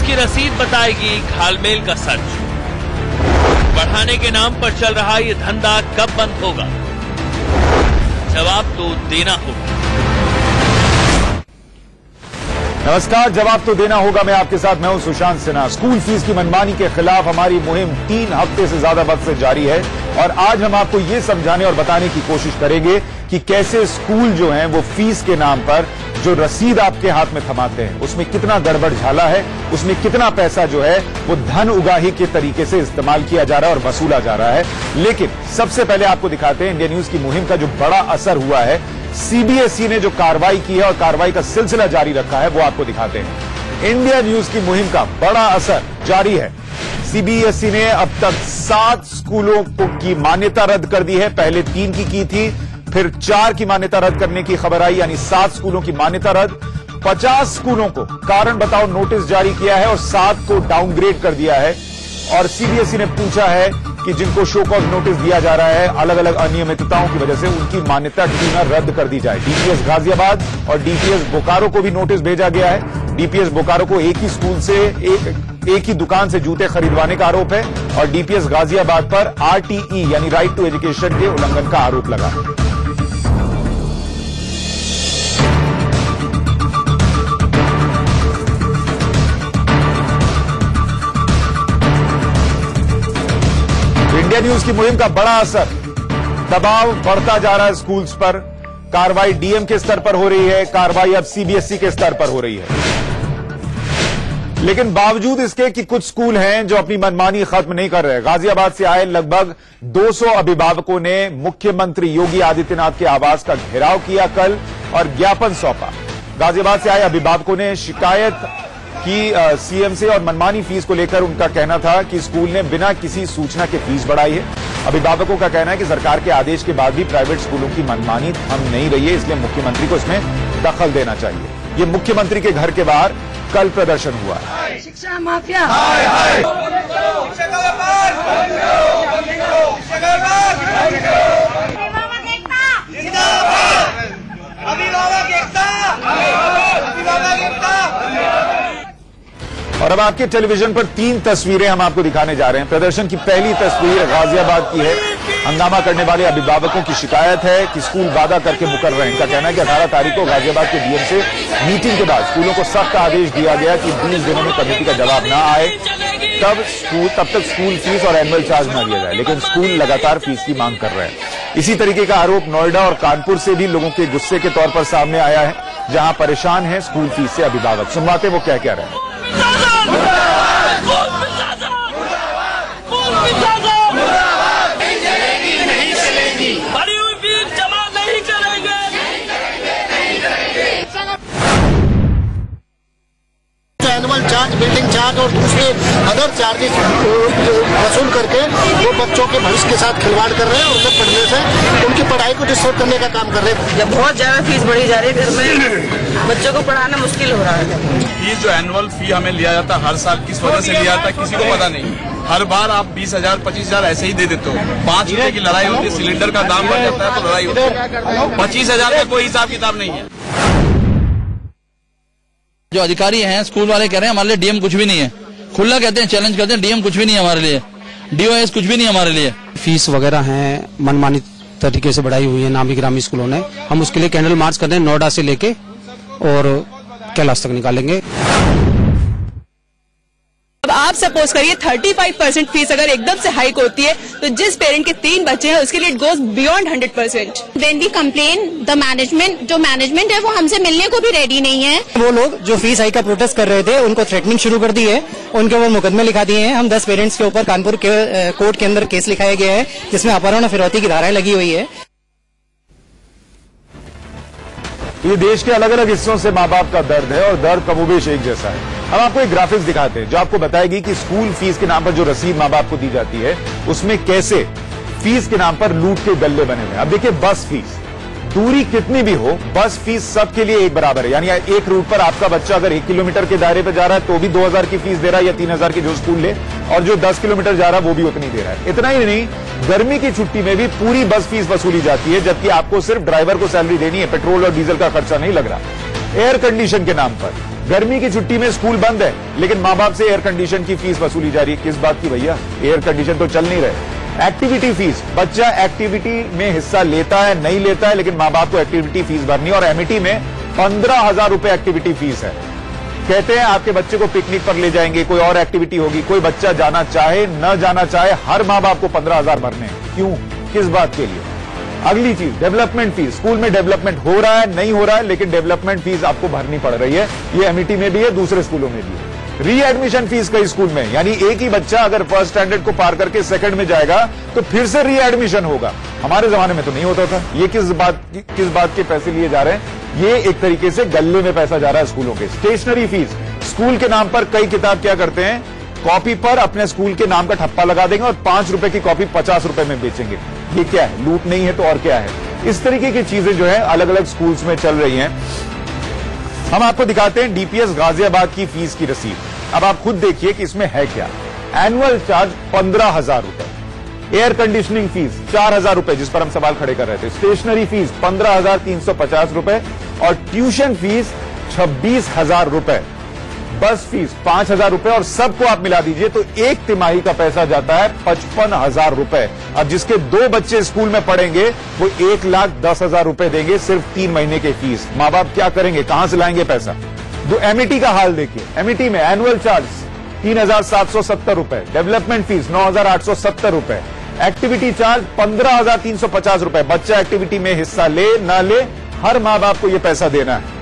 की रसीद बताएगी घालमेल का सच। बढ़ाने के नाम पर चल रहा ये धंधा कब बंद होगा? जवाब तो देना होगा। नमस्कार, जवाब तो देना होगा। मैं आपके साथ मैं हूं सुशांत सिन्हा। स्कूल फीस की मनमानी के खिलाफ हमारी मुहिम 3 हफ्ते से ज्यादा वक्त से जारी है और आज हम आपको ये समझाने और बताने की कोशिश करेंगे कि कैसे स्कूल जो हैं वो फीस के नाम पर जो रसीद आपके हाथ में थमाते हैं उसमें कितना गड़बड़ झाला है, उसमें कितना पैसा जो है वो धन उगाही के तरीके से इस्तेमाल किया जा रहा है और वसूला जा रहा है। लेकिन सबसे पहले आपको दिखाते हैं इंडिया न्यूज की मुहिम का जो बड़ा असर हुआ है। सीबीएसई ने जो कार्रवाई की है और कार्रवाई का सिलसिला जारी रखा है वो आपको दिखाते हैं। इंडिया न्यूज की मुहिम का बड़ा असर जारी है। सीबीएसई ने अब तक 7 स्कूलों की मान्यता रद्द कर दी है। पहले 3 की थी, फिर 4 की मान्यता रद्द करने की खबर आई, यानी 7 स्कूलों की मान्यता रद्द। 50 स्कूलों को कारण बताओ नोटिस जारी किया है और 7 को डाउनग्रेड कर दिया है। और सीबीएसई ने पूछा है कि जिनको शो कॉज नोटिस दिया जा रहा है अलग अलग अनियमितताओं की वजह से, उनकी मान्यता क्यों न रद्द कर दी जाए। डीपीएस गाजियाबाद और डीपीएस बोकारो को भी नोटिस भेजा गया है। डीपीएस बोकारो को एक ही स्कूल से एक ही दुकान से जूते खरीदवाने का आरोप है और डीपीएस गाजियाबाद पर आरटीई यानी राइट टू एजुकेशन के उल्लंघन का आरोप लगा है। इंडिया न्यूज की मुहिम का बड़ा असर, दबाव बढ़ता जा रहा है स्कूल्स पर। कार्रवाई डीएम के स्तर पर हो रही है, कार्रवाई अब सीबीएसई के स्तर पर हो रही है। लेकिन बावजूद इसके कि कुछ स्कूल हैं जो अपनी मनमानी खत्म नहीं कर रहे। गाजियाबाद से आए लगभग 200 अभिभावकों ने मुख्यमंत्री योगी आदित्यनाथ के आवास का घेराव किया कल और ज्ञापन सौंपा। गाजियाबाद से आए अभिभावकों ने शिकायत कि सीएम से और मनमानी फीस को लेकर उनका कहना था कि स्कूल ने बिना किसी सूचना के फीस बढ़ाई है। अभिभावकों का कहना है कि सरकार के आदेश के बाद भी प्राइवेट स्कूलों की मनमानी थम नहीं रही है, इसलिए मुख्यमंत्री को इसमें दखल देना चाहिए। ये मुख्यमंत्री के घर के बाहर कल प्रदर्शन हुआ। शिक्षा माफिया और अब आपके टेलीविजन पर 3 तस्वीरें हम आपको दिखाने जा रहे हैं। प्रदर्शन की पहली तस्वीर गाजियाबाद की है। हंगामा करने वाले अभिभावकों की शिकायत है कि स्कूल वादा करके मुकर रहे हैं। इनका कहना है कि 18 तारीख को गाजियाबाद के डीएम से मीटिंग के बाद स्कूलों को सख्त आदेश दिया गया कि 20 दिनों में कमेटी का जवाब ना आए तब तक स्कूल फीस और एनुअल चार्ज न दिया जाए। लेकिन स्कूल लगातार फीस की मांग कर रहे हैं। इसी तरीके का आरोप नोएडा और कानपुर से भी लोगों के गुस्से के तौर पर सामने आया है, जहां परेशान है स्कूल फीस से अभिभावक। सुनवाते वो क्या कह रहे हैं। भरी हुई फीस जमा नहीं करेंगे। एनुअल चार्ज, बिल्डिंग चार्ज और दूसरे अदर चार्जेस वसूल करके वो बच्चों के भविष्य के साथ खिलवाड़ कर रहे हैं और उन्हें पढ़ने से उनकी पढ़ाई को डिस्टर्ब करने का काम कर रहे हैं। जब बहुत ज्यादा फीस बढ़ी जा रही है, घर में बच्चों को पढ़ाना मुश्किल हो रहा है। फीस जो एनुअल फी हमें लिया जाता है हर साल, किस वजह से लिया जाता है किसी को पता नहीं। हर बार आप 20,000 25,000 ऐसे ही दे देते हो। 5 रुपए की लड़ाई होती है, सिलेंडर का दाम बढ़ जाता है तो लड़ाई होती है। 25,000 का कोई हिसाब किताब नहीं है। जो अधिकारी हैं स्कूल वाले कह रहे हैं हमारे लिए डीएम कुछ भी नहीं है। खुला कहते हैं, चैलेंज करते हैं, डीएम कुछ भी नहीं है हमारे लिए, डीओएस कुछ भी नहीं है हमारे लिए। फीस वगैरह हैं मनमानी तरीके से बढ़ाई हुई है नामी ग्रामी स्कूलों ने। हम उसके लिए कैंडल मार्च कर रहे हैं, नोएडा से लेके और कैलाश तक निकालेंगे। अब आप सपोज करिए 35% फीस अगर एकदम से हाइक होती है तो जिस पेरेंट के 3 बच्चे हैं उसके लिए it goes beyond 100%। Then we complain the management, जो मैनेजमेंट है वो हमसे मिलने को भी रेडी नहीं है। वो लोग जो फीस हाइक का प्रोटेस्ट कर रहे थे उनको थ्रेटनिंग शुरू कर दी है, उनके ऊपर मुकदमे लिखा दिए हैं। हम 10 पेरेंट्स के ऊपर कानपुर के कोर्ट के अंदर केस लिखाया गया है जिसमें अपहरण और फिरौती की धाराएं लगी हुई है। ये देश के अलग अलग हिस्सों से माँ बाप का दर्द है और दर्द कमोबेश एक जैसा है। हम आपको एक ग्राफिक्स दिखाते हैं जो आपको बताएगी कि स्कूल फीस के नाम पर जो रसीद माँ बाप को दी जाती है उसमें कैसे फीस के नाम पर लूट के गल्ले बने हुए हैं। अब देखिए, बस फीस दूरी कितनी भी हो, बस फीस सबके लिए एक बराबर है। यानी एक रूट पर आपका बच्चा अगर 1 किलोमीटर के दायरे पर जा रहा है तो भी 2,000 की फीस दे रहा है या 3,000 की जो स्कूल ले, और जो 10 किलोमीटर जा रहा है वो भी उतनी दे रहा है। इतना ही नहीं, गर्मी की छुट्टी में भी पूरी बस फीस वसूली जाती है, जबकि आपको सिर्फ ड्राइवर को सैलरी देनी है, पेट्रोल और डीजल का खर्चा नहीं लग रहा। एयर कंडीशन के नाम पर गर्मी की छुट्टी में स्कूल बंद है, लेकिन माँ बाप से एयर कंडीशन की फीस वसूली जा रही है। किस बात की भैया? एयर कंडीशन तो चल नहीं रहे। एक्टिविटी फीस, बच्चा एक्टिविटी में हिस्सा लेता है नहीं लेता है, लेकिन माँ बाप को एक्टिविटी फीस भरनी है और एमिटी में 15,000 रुपए एक्टिविटी फीस है। कहते हैं आपके बच्चे को पिकनिक पर ले जाएंगे, कोई और एक्टिविटी होगी, कोई बच्चा जाना चाहे न जाना चाहे, हर माँ बाप को 15,000 भरने हैं। क्यों? किस बात के लिए? अगली चीज, डेवलपमेंट फीस। स्कूल में डेवलपमेंट हो रहा है नहीं हो रहा है, लेकिन डेवलपमेंट फीस आपको भरनी पड़ रही है। ये एमिटी में भी है, दूसरे स्कूलों में भी है। रीएडमिशन फीस कई स्कूल में, यानी एक ही बच्चा अगर फर्स्ट स्टैंडर्ड को पार करके सेकंड में जाएगा तो फिर से रीएडमिशन होगा। हमारे जमाने में तो नहीं होता था। ये किस बात के पैसे लिए जा रहे हैं? ये एक तरीके से गल्ले में पैसा जा रहा है स्कूलों के। स्टेशनरी फीस, स्कूल के नाम पर कई किताब क्या करते हैं, कॉपी पर अपने स्कूल के नाम का ठप्पा लगा देंगे और 5 रुपए की कॉपी 50 रुपए में बेचेंगे। ये क्या है? लूट नहीं है तो और क्या है? इस तरीके की चीजें जो है अलग अलग स्कूल्स में चल रही हैं। हम आपको दिखाते हैं डीपीएस गाजियाबाद की फीस की रसीद। अब आप खुद देखिए कि इसमें है क्या। एनुअल चार्ज 15,000 रुपए, एयर कंडीशनिंग फीस 4,000 रुपए, जिस पर हम सवाल खड़े कर रहे थे, स्टेशनरी फीस 15,350 रुपए और ट्यूशन फीस 26,000 रुपए, बस फीस 5,000 रुपए और सबको आप मिला दीजिए तो एक तिमाही का पैसा जाता है 55,000 रुपए। अब जिसके 2 बच्चे स्कूल में पढ़ेंगे वो 1,10,000 रुपए देंगे सिर्फ 3 महीने के फीस। माँ बाप क्या करेंगे? कहां से लाएंगे पैसा? दो एमिटी का हाल देखिए। एमिटी में एनुअल चार्ज 3,770 रुपए, डेवलपमेंट फीस 9,870 रुपए, एक्टिविटी चार्ज 15,350 रुपए। बच्चा एक्टिविटी में हिस्सा ले ना ले, हर माँ बाप को यह पैसा देना है।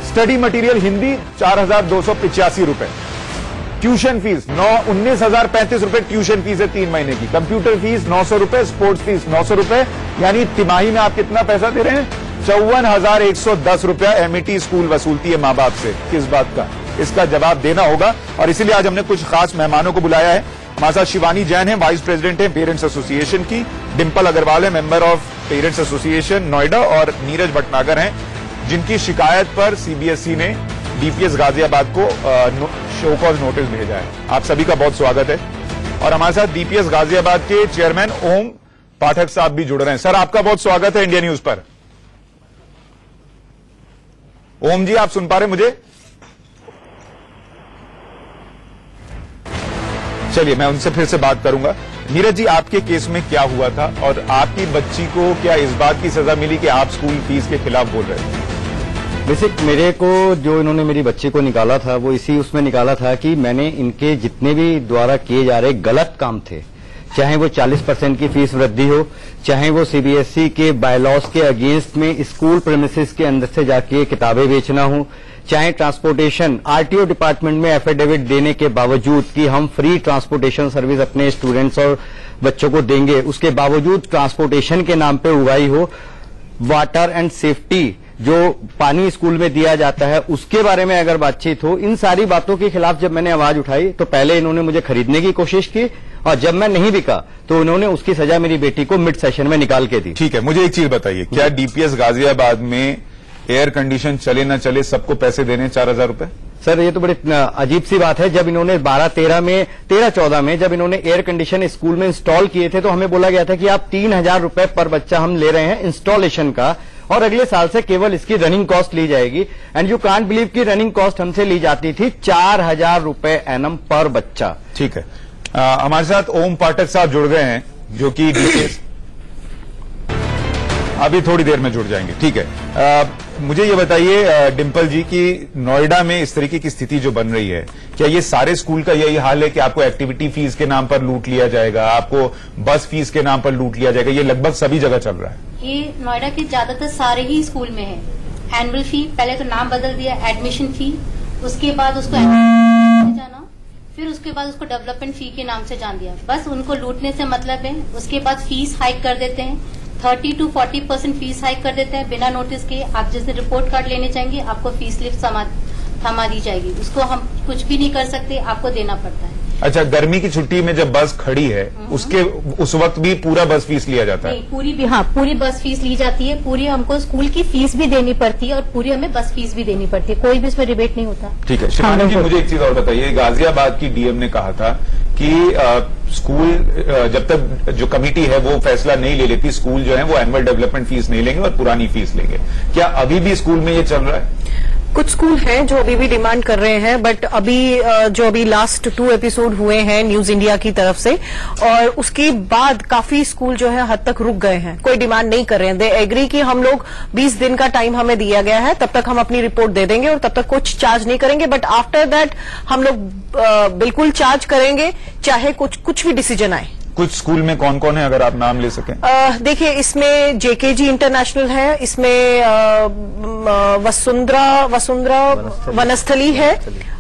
स्टडी मटेरियल हिंदी 4,285 रुपए, ट्यूशन फीस 19,035 रुपए ट्यूशन फीस है 3 महीने की, कंप्यूटर फीस 900 रुपए, स्पोर्ट्स फीस 900 रुपए, यानी तिमाही में आप कितना पैसा दे रहे हैं? 54,110 रुपया एमिटी स्कूल वसूलती है माँ बाप से। किस बात का? इसका जवाब देना होगा और इसीलिए आज हमने कुछ खास मेहमानों को बुलाया है। हमारे साथ शिवानी जैन है, वाइस प्रेसिडेंट है पेरेंट्स एसोसिएशन की, डिम्पल अग्रवाल है, member of parents association Noida, और नीरज भटनागर हैं, जिनकी शिकायत पर सीबीएसई ने डीपीएस गाजियाबाद को शो कॉज नोटिस भेजा है। आप सभी का बहुत स्वागत है। और हमारे साथ डीपीएस गाजियाबाद के चेयरमैन ओम पाठक साहब भी जुड़ रहे हैं। सर, आपका बहुत स्वागत है इंडिया न्यूज पर। ओम जी, आप सुन पा रहे मुझे? चलिए, मैं उनसे फिर से बात करूंगा। नीरज जी, आपके केस में क्या हुआ था और आपकी बच्ची को क्या इस बात की सजा मिली कि आप स्कूल फीस के खिलाफ बोल रहे थे? बेसिक मेरे को जो इन्होंने मेरी बच्ची को निकाला था वो इसी उसमें निकाला था कि मैंने इनके जितने भी द्वारा किए जा रहे गलत काम थे, चाहे वो 40% की फीस वृद्धि हो, चाहे वो सीबीएसई के बायलॉज के अगेंस्ट में स्कूल प्रेमिसेस के अंदर से जाके किताबें बेचना हो, चाहे ट्रांसपोर्टेशन आरटीओ डिपार्टमेंट में एफिडेविट देने के बावजूद कि हम फ्री ट्रांसपोर्टेशन सर्विस अपने स्टूडेंट्स और बच्चों को देंगे, उसके बावजूद ट्रांसपोर्टेशन के नाम पे उगाई हो, वाटर एंड सेफ्टी जो पानी स्कूल में दिया जाता है उसके बारे में अगर बातचीत हो, इन सारी बातों के खिलाफ जब मैंने आवाज उठाई तो पहले इन्होंने मुझे खरीदने की कोशिश की और जब मैं नहीं बिका तो उन्होंने उसकी सजा मेरी बेटी को मिड सेशन में निकाल के दी। ठीक है, मुझे एक चीज बताइए, क्या डीपीएस गाजियाबाद में एयर कंडीशन चले ना चले सबको पैसे देने 4,000 रुपए? सर, ये तो बड़ी अजीब सी बात है। जब इन्होंने 13-14 में जब इन्होंने एयर कंडीशन स्कूल में इंस्टॉल किए थे तो हमें बोला गया था कि आप 3,000 रुपए पर बच्चा हम ले रहे हैं इंस्टॉलेशन का और अगले साल से केवल इसकी रनिंग कॉस्ट ली जाएगी। एंड यू कांट बिलीव की रनिंग कॉस्ट हमसे ली जाती थी 4,000 रुपए एनम पर बच्चा। ठीक है, हमारे साथ ओम पाठक साहब जुड़ गए हैं जो कि डीपीएस अभी थोड़ी देर में जुड़ जाएंगे। ठीक है, मुझे ये बताइए डिम्पल जी कि नोएडा में इस तरीके की स्थिति जो बन रही है, क्या ये सारे स्कूल का यही हाल है कि आपको एक्टिविटी फीस के नाम पर लूट लिया जाएगा, आपको बस फीस के नाम पर लूट लिया जाएगा? ये लगभग सभी जगह चल रहा है। ये नोएडा के ज्यादातर सारे ही स्कूल में है। एनुअल फी, पहले तो नाम बदल दिया एडमिशन फी, उसके बाद उसको जाना, फिर उसके बाद उसको डेवलपमेंट फी के नाम से जान दिया। बस उनको लूटने से मतलब है। उसके बाद फीस हाइक कर देते हैं, 30 to 40% फीस हाइक कर देते हैं बिना नोटिस के। आप जिस दिन रिपोर्ट कार्ड लेने जाएंगे आपको फीस लिस्ट थमा दी जाएगी, उसको हम कुछ भी नहीं कर सकते, आपको देना पड़ता है। अच्छा, गर्मी की छुट्टी में जब बस खड़ी है उस वक्त भी पूरा बस फीस लिया जाता है? नहीं, पूरी बस फीस ली जाती है, पूरी हमको स्कूल की फीस भी देनी पड़ती है और पूरी हमें बस फीस भी देनी पड़ती है, कोई भी इसमें रिबेट नहीं होता। ठीक है, शिवानी जी मुझे एक चीज और बताइए, गाजियाबाद की डीएम ने कहा था कि स्कूल जब तक जो कमेटी है वो फैसला नहीं ले लेती, स्कूल जो है वो एनुअल डेवलपमेंट फीस नहीं लेंगे और पुरानी फीस लेंगे। क्या अभी भी स्कूल में ये चल रहा है? कुछ स्कूल हैं जो अभी भी डिमांड कर रहे हैं, बट अभी लास्ट 2 एपिसोड हुए हैं न्यूज इंडिया की तरफ से, और उसके बाद काफी स्कूल जो है हद तक रुक गए हैं, कोई डिमांड नहीं कर रहे हैं। दे एग्री कि हम लोग 20 दिन का टाइम हमें दिया गया है, तब तक हम अपनी रिपोर्ट दे देंगे और तब तक कुछ चार्ज नहीं करेंगे, बट आफ्टर दैट हम लोग बिल्कुल चार्ज करेंगे, चाहे कुछ भी डिसीजन आए। कुछ स्कूल में कौन कौन है, अगर आप नाम ले सकें? देखिए, इसमें जेकेजी इंटरनेशनल है, इसमें वसुंधरा वनस्थली है,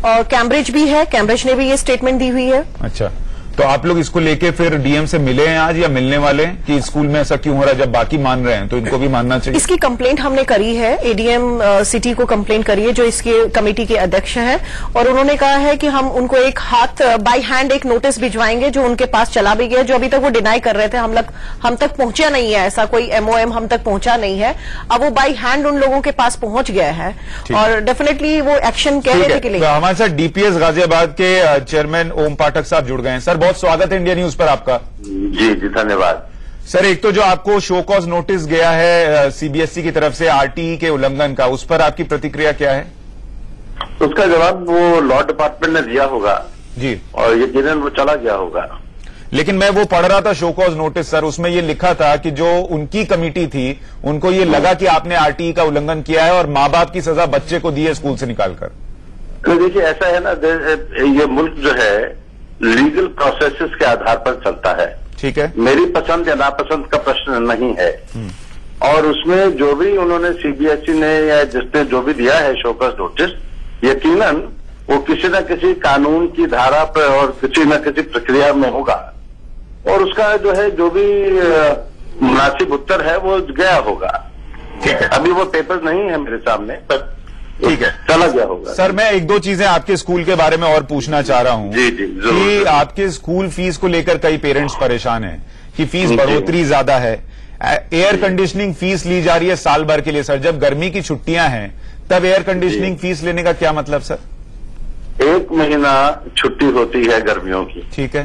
और कैम्ब्रिज भी है। कैम्ब्रिज ने भी ये स्टेटमेंट दी हुई है। अच्छा, तो आप लोग इसको लेके फिर डीएम से मिले हैं आज, या मिलने वाले हैं कि स्कूल में ऐसा क्यों हो रहा है? जब बाकी मान रहे हैं तो इनको भी मानना चाहिए। इसकी कंप्लेंट हमने करी है, एडीएम सिटी को कंप्लेंट करी है, जो इसके कमेटी के अध्यक्ष हैं, और उन्होंने कहा है कि हम उनको एक हाथ बाय हैंड एक नोटिस भिजवाएंगे, जो उनके पास चला भी गया, जो अभी तक वो डिनाई कर रहे थे। हम तक पहुंचा नहीं है, ऐसा कोई एमओएम हम तक पहुंचा नहीं है। अब वो बाय हैंड उन लोगों के पास पहुंच गया है, और डेफिनेटली वो एक्शन कह रहे थे कि तो हमारे साथ डीपीएस गाजियाबाद के चेयरमैन ओम पाठक साहब जुड़ गए हैं। सर, बहुत स्वागत है इंडिया न्यूज पर आपका। जी धन्यवाद सर। एक तो जो आपको शो कॉज नोटिस गया है सीबीएसई की तरफ से आरटीई के उल्लंघन का, उस पर आपकी प्रतिक्रिया क्या है? उसका जवाब वो लॉ डिपार्टमेंट ने दिया होगा जी, और यकीनन वो चला गया होगा। लेकिन मैं वो पढ़ रहा था शो कॉज नोटिस सर, उसमें ये लिखा था कि जो उनकी कमेटी थी उनको ये लगा कि आपने आरटीई का उल्लंघन किया है और माँ बाप की सजा बच्चे को दी है स्कूल से निकालकर। तो देखिए, ऐसा है ना, ये मुल्क जो है लीगल प्रोसेसेस के आधार पर चलता है। ठीक है, मेरी पसंद या नापसंद का प्रश्न नहीं है, और उसमें जो भी उन्होंने सीबीएसई ने या जिसने जो भी दिया है शो कॉज नोटिस, यकीनन वो किसी न किसी कानून की धारा पर और किसी न किसी प्रक्रिया में होगा, और उसका जो है जो भी मुनासिब उत्तर है वो गया होगा। ठीक है, अभी वो पेपर नहीं है मेरे सामने, पर ठीक है, चला गया होगा। सर, मैं एक दो चीजें आपके स्कूल के बारे में और पूछना चाह रहा हूं। जी कि आपके स्कूल फीस को लेकर कई पेरेंट्स परेशान हैं कि फीस बढ़ोतरी ज्यादा है। एयर कंडीशनिंग फीस ली जा रही है साल भर के लिए सर, जब गर्मी की छुट्टियां हैं तब एयर कंडीशनिंग फीस लेने का क्या मतलब सर? 1 महीना छुट्टी होती है गर्मियों की। ठीक है,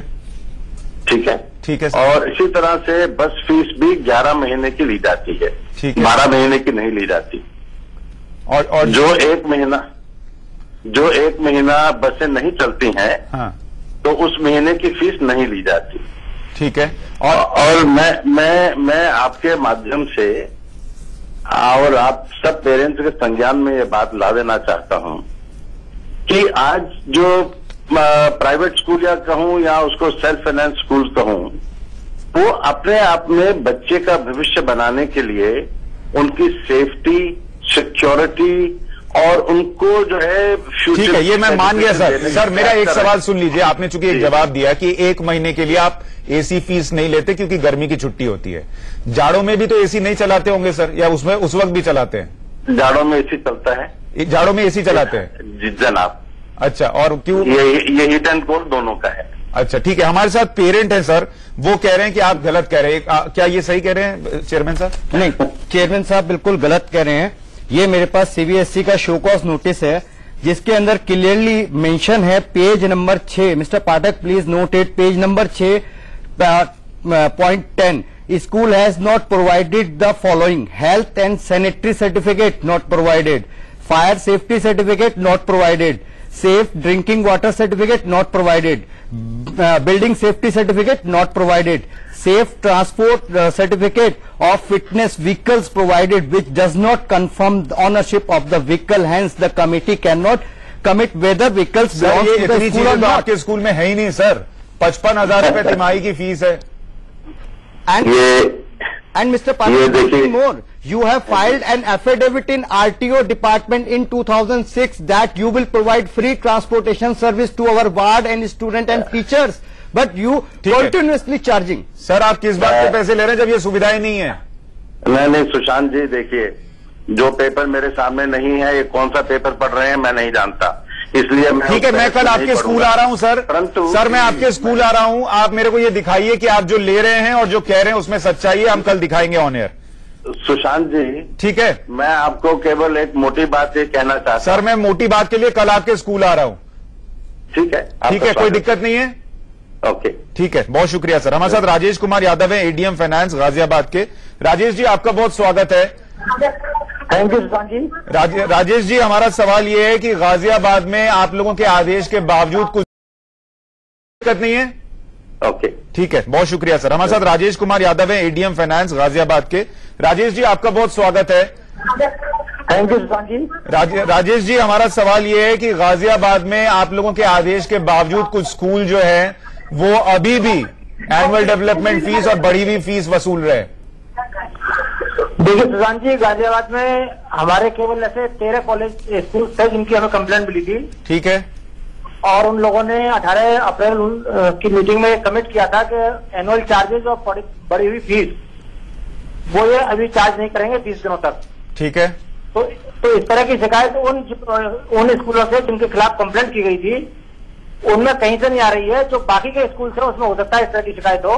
ठीक है, ठीक है सर। और इसी तरह से बस फीस भी 11 महीने की ली जाती है। ठीक है, 12 महीने की नहीं ली जाती। और जो एक महीना बसें नहीं चलती हैं, हाँ, तो उस महीने की फीस नहीं ली जाती। ठीक है, और मैं आपके माध्यम से और आप सब पेरेंट्स के संज्ञान में ये बात ला देना चाहता हूं कि आज जो प्राइवेट स्कूल या कहूं या उसको सेल्फ फाइनेंस स्कूल कहूं, वो अपने आप में बच्चे का भविष्य बनाने के लिए उनकी सेफ्टी, सिक्योरिटी और उनको जो है फ्यूचर। ठीक है, ये मैं मान गया सर। सर, मेरा एक सवाल सुन लीजिए। आपने चूंकि एक जवाब दिया कि 1 महीने के लिए आप एसी फीस नहीं लेते क्योंकि गर्मी की छुट्टी होती है। जाड़ों में भी तो एसी नहीं चलाते होंगे सर, या उसमें उस वक्त भी चलाते हैं? जाड़ों में एसी चलता है। जाड़ों में एसी चलाते हैं जी जनाब। अच्छा, और क्यों? ये हीट एंड कोल्ड दोनों का है। अच्छा, ठीक है। हमारे साथ पेरेंट हैं सर, वो कह रहे हैं कि आप गलत कह रहे हैं। क्या ये सही कह रहे हैं चेयरमैन साहब? नहीं, चेयरमैन साहब बिल्कुल गलत कह रहे हैं। ये मेरे पास सीबीएसई का शो कॉज नोटिस है, जिसके अंदर क्लियरली मेंशन है, page number 6। Mister Pathak please note it, page number 6 point 10। School has not provided the following: health and sanitary certificate not provided, fire safety certificate not provided, safe drinking water certificate not provided, building safety certificate not provided, safe transport certificate of fitness vehicles provided, which does not confirm the ownership of the vehicle, hence the committee cannot commit whether vehicles belong to the school or not. आपके school में है ही नहीं sir. 55,000 रुपए तिमाही की fees है। And Mr. Patel, nothing more. You have filed an affidavit in RTO department in 2006 that you will provide free transportation service to our ward and student and teachers, but you continuously charging. Sir, आप किस बात के पैसे ले रहे हैं जब ये सुविधाएं नहीं है? नहीं सुशांत जी, देखिए, जो पेपर मेरे सामने नहीं है, ये कौन सा पेपर पढ़ रहे हैं मैं नहीं जानता, इसलिए मैं ठीक है, मैं कल आपके स्कूल आ रहा हूं सर। परंतु सर, मैं आपके स्कूल आ रहा हूं, आप मेरे को ये दिखाइए कि आप जो ले रहे हैं और जो कह रहे हैं उसमें सच्चाई है। हम कल दिखाएंगे ऑन एयर। सुशांत जी, ठीक है, मैं आपको केवल एक मोटी बात ये कहना चाहता हूं। सर, मैं मोटी बात के लिए कल आपके स्कूल आ रहा हूं। ठीक है, ठीक है, कोई दिक्कत नहीं है। ओके, ठीक है, बहुत शुक्रिया सर। हमारे साथ राजेश कुमार यादव है, एडीएम फाइनेंस गाजियाबाद के। राजेश जी, आपका बहुत स्वागत है। थैंक यू सुशांत जी। राजेश जी, हमारा सवाल ये है कि गाजियाबाद में आप लोगों के आदेश के बावजूद कुछ दिक्कत नहीं है? ओके, ठीक है, बहुत शुक्रिया सर। हमारे साथ राजेश कुमार यादव है, एडीएम फाइनेंस गाजियाबाद के। राजेश जी, आपका बहुत स्वागत है। थैंक यू सुशांत जी। राजेश जी, हमारा सवाल ये है कि गाजियाबाद में आप लोगों के आदेश के बावजूद कुछ स्कूल जो है वो अभी भी एनुअल डेवलपमेंट फीस और बढ़ी हुई फीस वसूल रहे हैं। देखिए सुशांत जी, गाजियाबाद में हमारे केवल ऐसे 13 कॉलेज स्कूल थे जिनकी हमें कंप्लेंट मिली थी। ठीक है। और उन लोगों ने 18 अप्रैल की मीटिंग में कमिट किया था कि एनुअल चार्जेज और बढ़ी हुई फीस वो ये अभी चार्ज नहीं करेंगे 20 दिनों तक। ठीक है। तो इस तरह की शिकायत उन स्कूलों से जिनके खिलाफ कंप्लेंट की गई थी उनमें कहीं से नहीं आ रही है। जो बाकी के स्कूल से उसमें हो सकता है इस तरह की शिकायत हो,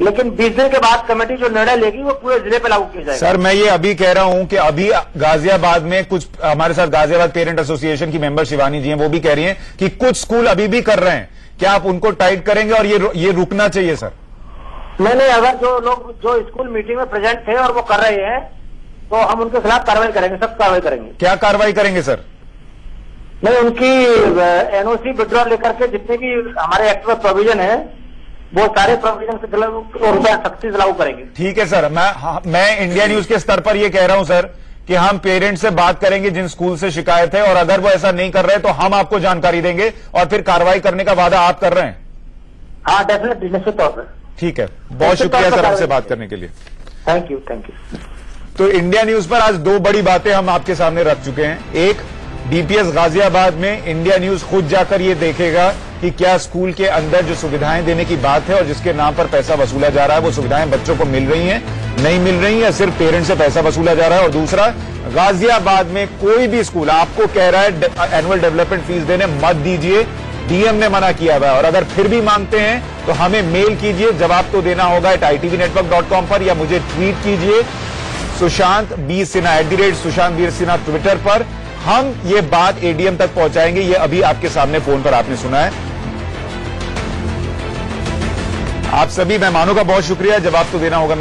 लेकिन 20 दिन के बाद कमेटी जो निर्णय लेगी वो पूरे जिले पे लागू किया जाएगा। सर, मैं ये अभी कह रहा हूं कि अभी गाजियाबाद में कुछ, हमारे साथ गाजियाबाद पेरेंट एसोसिएशन की मेंबर शिवानी जी हैं, वो भी कह रही हैं कि कुछ स्कूल अभी भी कर रहे हैं। क्या आप उनको टाइट करेंगे और ये रुकना चाहिए सर? नहीं, अगर जो लोग जो स्कूल मीटिंग में प्रेजेंट थे और वो कर रहे हैं तो हम उनके खिलाफ कार्रवाई करेंगे, सख्त कार्रवाई करेंगे। क्या कार्रवाई करेंगे सर? नहीं, उनकी एनओसी विड्रॉ लेकर के जितने भी हमारे एक्ट में प्रोविजन है वो सारे प्रोविजन से उनका सख्ती से लागू करेंगे। ठीक है सर। मैं इंडिया न्यूज के स्तर पर ये कह रहा हूं सर कि हम पेरेंट्स से बात करेंगे जिन स्कूल से शिकायत है, और अगर वो ऐसा नहीं कर रहे तो हम आपको जानकारी देंगे और फिर कार्रवाई करने का वादा आप कर रहे हैं? हाँ, डेफिनेटली, निश्चित तौर पर। ठीक है, बहुत शुक्रिया सर हमसे बात करने के लिए। Thank you. तो इंडिया न्यूज पर आज दो बड़ी बातें हम आपके सामने रख चुके हैं। एक, डीपीएस गाजियाबाद में इंडिया न्यूज खुद जाकर ये देखेगा कि क्या स्कूल के अंदर जो सुविधाएं देने की बात है और जिसके नाम पर पैसा वसूला जा रहा है वो सुविधाएं बच्चों को मिल रही हैं, नहीं मिल रही हैं, सिर्फ पेरेंट्स से पैसा वसूला जा रहा है। और दूसरा, गाजियाबाद में कोई भी स्कूल आपको कह रहा है एनुअल डेवलपमेंट फीस देने मत दीजिए, डीएम ने मना किया हुआ है। और अगर फिर भी मांगते हैं तो हमें मेल कीजिए, जवाब तो देना होगा @itvnetwork.com पर, या मुझे ट्वीट कीजिए Sushant B Sinha @Sushant B Sinha Twitter पर। हम ये बात एडीएम तक पहुंचाएंगे। ये अभी आपके सामने फोन पर आपने सुना है। आप सभी मेहमानों का बहुत शुक्रिया, जवाब तो देना होगा।